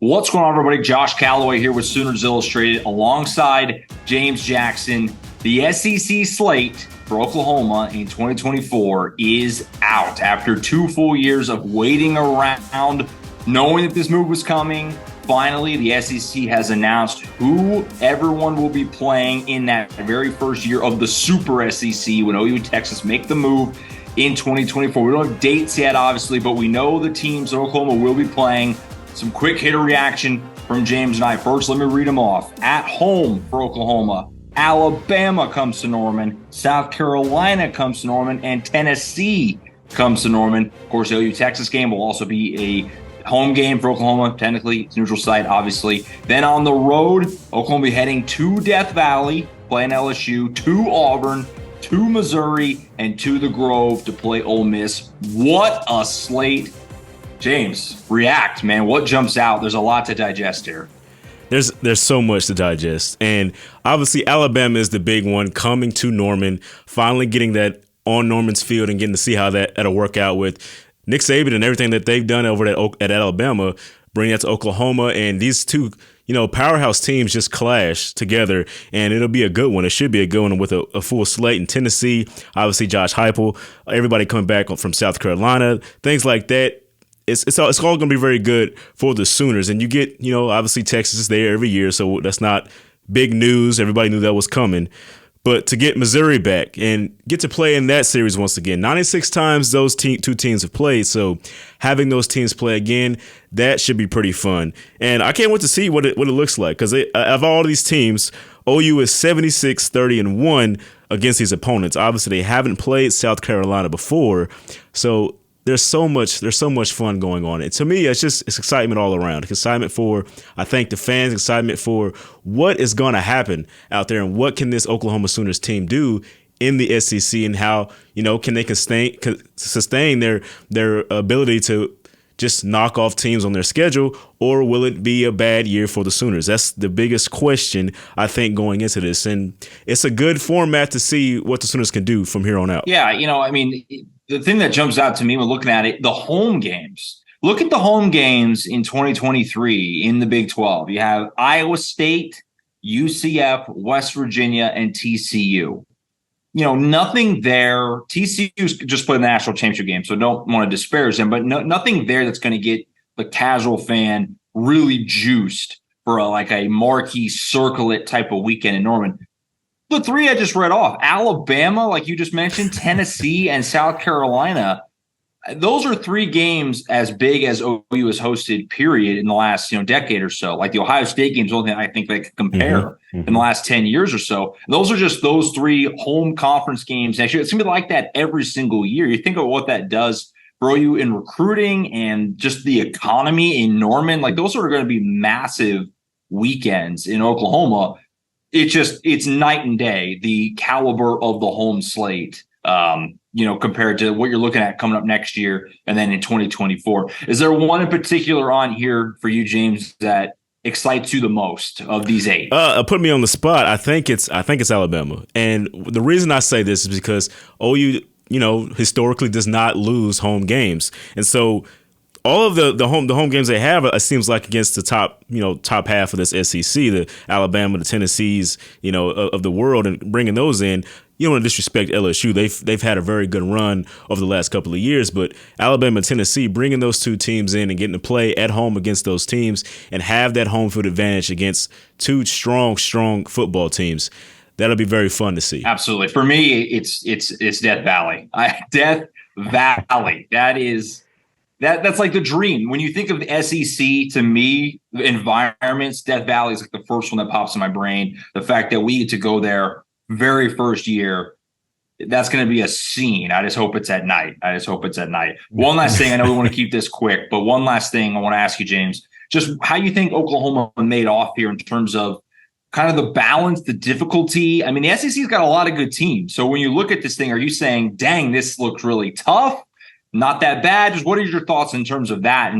What's going on, everybody? Josh Callaway here with Sooners Illustrated alongside James Jackson. The SEC slate for Oklahoma in 2024 is out after 2 full years of waiting around, knowing that this move was coming. Finally, the SEC has announced who everyone will be playing in that very first year of the Super SEC when OU and Texas make the move in 2024. We don't have dates yet, obviously, but we know the teams Oklahoma will be playing. Some quick hitter reaction from James and I. First, let me read them off. At home for Oklahoma, Alabama comes to Norman, South Carolina comes to Norman, and Tennessee comes to Norman. Of course, the OU Texas game will also be a home game for Oklahoma. Technically, it's neutral site, obviously. Then on the road, Oklahoma will be heading to Death Valley, playing LSU, to Auburn, to Missouri, and to the Grove to play Ole Miss. What a slate. James, react, man. What jumps out? There's a lot to digest here. There's so much to digest. And obviously, Alabama is the big one, coming to Norman, finally getting that on Norman's field and getting to see how that'll work out with Nick Saban and everything that they've done over at Alabama, bringing that to Oklahoma. And these two, powerhouse teams just clash together, and it'll be a good one. It should be a good one with a full slate in Tennessee. Obviously, Josh Heupel, everybody coming back from South Carolina, things like that. It's all going to be very good for the Sooners. And you get, obviously Texas is there every year, so that's not big news. Everybody knew that was coming. But to get Missouri back and get to play in that series once again, 96 times those two teams have played. So having those teams play again, that should be pretty fun. And I can't wait to see what it looks like, because of all these teams, OU is 76-30-1 against these opponents. Obviously, they haven't played South Carolina before, so there's so much fun going on. And to me, it's excitement all around. Excitement for, I think, the fans, excitement for what is going to happen out there and what can this Oklahoma Sooners team do in the SEC, and how, can they sustain their ability to just knock off teams on their schedule, or will it be a bad year for the Sooners? That's the biggest question, I think, going into this. And it's a good format to see what the Sooners can do from here on out. Yeah, the thing that jumps out to me when looking at it, the home games. Look at the home games in 2023 in the Big 12. You have Iowa State, UCF, West Virginia, and TCU. Nothing there. TCU's just played the national championship game, so don't want to disparage them, but nothing there that's going to get the casual fan really juiced for a marquee circle-it type of weekend in Norman. The three I just read off, Alabama, like you just mentioned, Tennessee, and South Carolina, those are 3 games as big as OU has hosted, period, in the last decade or so. Like the Ohio State games, the only thing I think they could compare in the last 10 years or so. Those are just those 3 home conference games. Actually, it's going to be like that every single year. You think of what that does for OU in recruiting and just the economy in Norman. Like, those are going to be massive weekends in Oklahoma. It's night and day, the caliber of the home slate, compared to what you're looking at coming up next year and then in 2024. Is there one in particular on here for you, James, that excites you the most of these 8? Put me on the spot. I think it's Alabama. And the reason I say this is because OU, historically does not lose home games. And so all of the home games they have, it seems like, against the top half of this SEC, the Alabama, the Tennessees, of the world, and bringing those in. You don't want to disrespect LSU. They've had a very good run over the last couple of years, but Alabama and Tennessee, bringing those 2 teams in and getting to play at home against those teams and have that home field advantage against 2 strong football teams. That'll be very fun to see. Absolutely. For me, it's Death Valley. Death Valley. That's like the dream. When you think of the SEC, to me, the environments, Death Valley is like the first one that pops in my brain. The fact that we get to go there very first year, that's going to be a scene. I just hope it's at night. One last thing. I know we want to keep this quick, but one last thing I want to ask you, James, just how you think Oklahoma made off here in terms of kind of the balance, the difficulty. I mean, the SEC's got a lot of good teams. So when you look at this thing, are you saying, dang, this looks really tough? Not that bad. Just what are your thoughts in terms of that,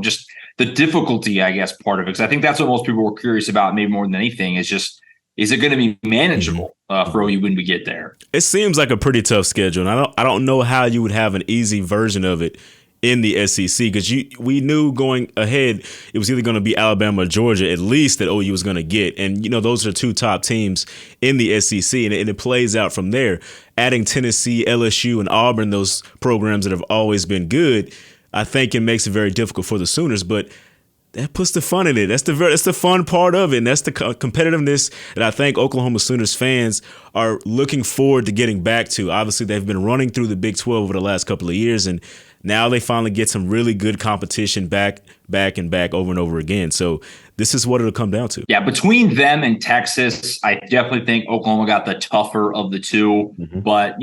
just the difficulty, I guess, part of it? Because I think that's what most people were curious about, maybe more than anything, is it going to be manageable for OU when we get there? It seems like a pretty tough schedule, and I don't know how you would have an easy version of it in the SEC, because we knew going ahead it was either going to be Alabama or Georgia, at least, that OU was going to get. And, those are two top teams in the SEC, and it plays out from there. Adding Tennessee, LSU, and Auburn, those programs that have always been good, I think it makes it very difficult for the Sooners, but that puts the fun in it. That's the fun part of it, and that's the competitiveness that I think Oklahoma Sooners fans are looking forward to getting back to. Obviously, they've been running through the Big 12 over the last couple of years, and now they finally get some really good competition back and back over and over again. So this is what it'll come down to. Yeah, between them and Texas, I definitely think Oklahoma got the tougher of the two. Mm-hmm. But,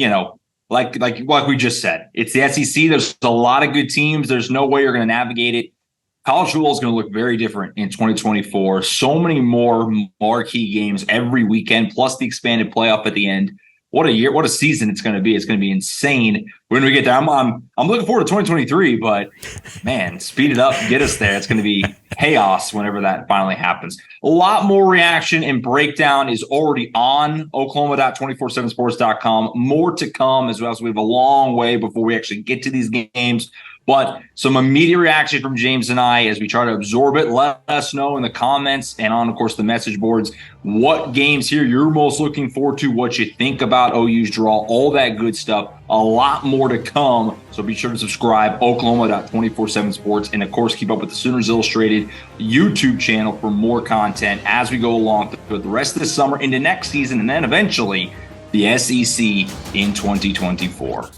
like we just said, it's the SEC. There's a lot of good teams. There's no way you're going to navigate it. College football is going to look very different in 2024. So many more marquee games every weekend, plus the expanded playoff at the end. What a year! What a season it's going to be! It's going to be insane when we get there. I'm looking forward to 2023, but man, speed it up, get us there. It's going to be chaos whenever that finally happens. A lot more reaction and breakdown is already on Oklahoma.247sports.com. More to come as well. So we have a long way before we actually get to these games. But some immediate reaction from James and I as we try to absorb it. Let us know in the comments and on, of course, the message boards what games here you're most looking forward to, what you think about OU's draw, all that good stuff. A lot more to come. So be sure to subscribe, Oklahoma.247sports, and, of course, keep up with the Sooners Illustrated YouTube channel for more content as we go along through the rest of the summer into next season and then eventually the SEC in 2024.